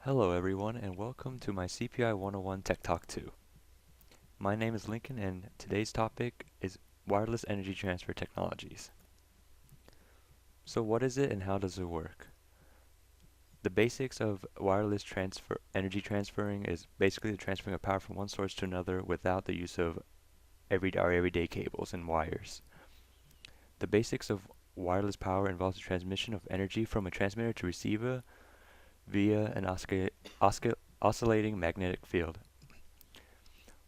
Hello everyone and welcome to my CPI 101 Tech Talk 2. My name is Lincoln and today's topic is wireless energy transfer technologies. So what is it and how does it work? The basics of energy transferring is basically the transferring of power from one source to another without the use of our everyday cables and wires. The basics of wireless power involves the transmission of energy from a transmitter to receiver via an oscillating magnetic field.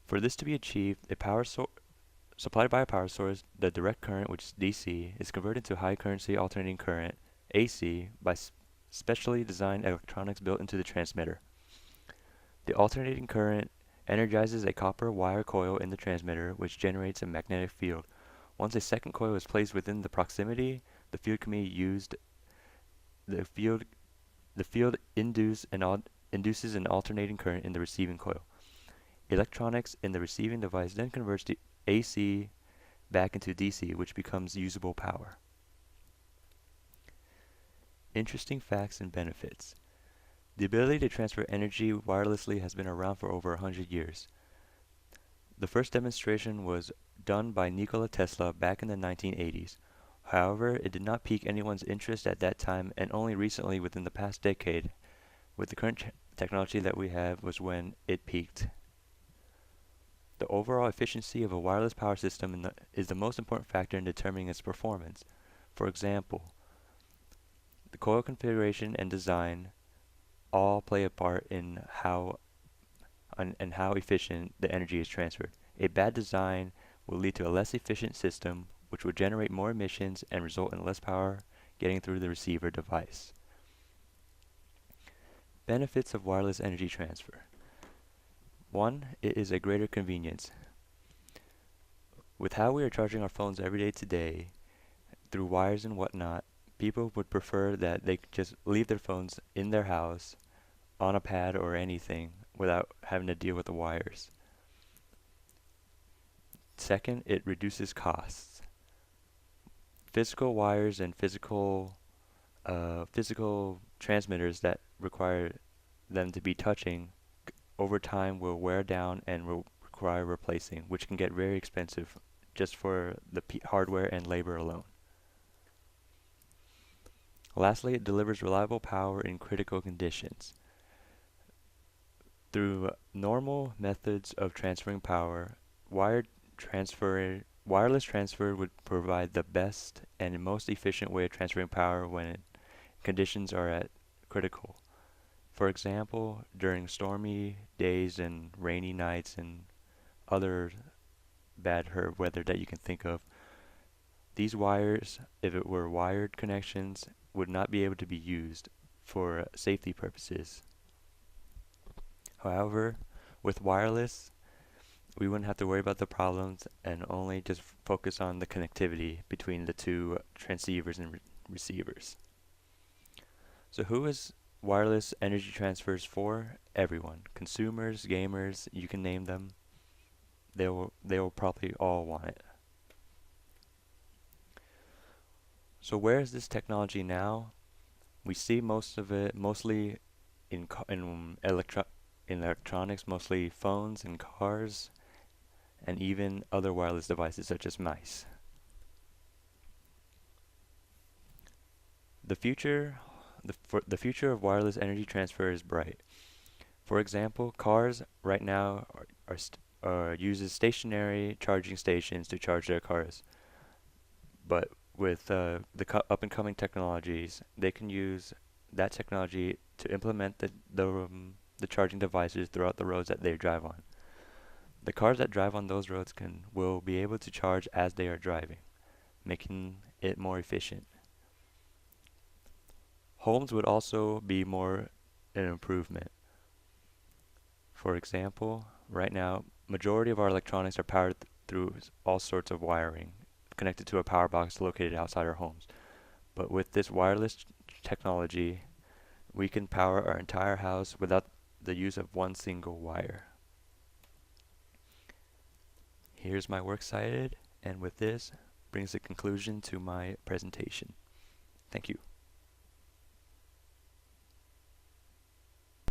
For this to be achieved, supplied by a power source, the direct current, which is DC, is converted to high currency alternating current, AC, by specially designed electronics built into the transmitter. The alternating current energizes a copper wire coil in the transmitter, which generates a magnetic field. Once a second coil is placed within the proximity, the field can be used. The field induces an alternating current in the receiving coil. Electronics in the receiving device then converts the AC back into DC, which becomes usable power. Interesting facts and benefits. The ability to transfer energy wirelessly has been around for over 100 years. The first demonstration was done by Nikola Tesla back in the 1980s. However, it did not pique anyone's interest at that time, and only recently, within the past decade, with the current technology that we have, was when it peaked. The overall efficiency of a wireless power system is the most important factor in determining its performance. For example, the coil configuration and design all play a part in how efficient the energy is transferred. A bad design will lead to a less efficient system, which will generate more emissions and result in less power getting through the receiver device. Benefits of wireless energy transfer. 1. It is a greater convenience. With how we are charging our phones every day today, through wires and whatnot, people would prefer that they could just leave their phones in their house, on a pad or anything, without having to deal with the wires. Second, it reduces costs. Physical wires and physical transmitters that require them to be touching over time will wear down and will require replacing, which can get very expensive just for the hardware and labor alone. Lastly, it delivers reliable power in critical conditions. Through normal methods of transferring power, wireless transfer would provide the best and most efficient way of transferring power when conditions are at critical. For example, during stormy days and rainy nights and other bad weather that you can think of, these wires, if it were wired connections, would not be able to be used for safety purposes. However, with wireless, we wouldn't have to worry about the problems and only just focus on the connectivity between the two transceivers and receivers. So who is wireless energy transfers for? Everyone. Consumers, gamers, you can name them. They will probably all want it. So where is this technology now? We see most of it mostly in electronics, mostly phones and cars, and even other wireless devices such as mice. The future of wireless energy transfer is bright. For example, cars right now uses stationary charging stations to charge their cars. But with the up and coming technologies, they can use that technology to implement the charging devices throughout the roads that they drive on. The cars that drive on those roads will be able to charge as they are driving, making it more efficient. Homes would also be more an improvement. For example, right now, majority of our electronics are powered through all sorts of wiring, connected to a power box located outside our homes. But with this wireless technology, we can power our entire house without the use of one single wire. Here's my works cited, and with this brings a conclusion to my presentation. Thank you.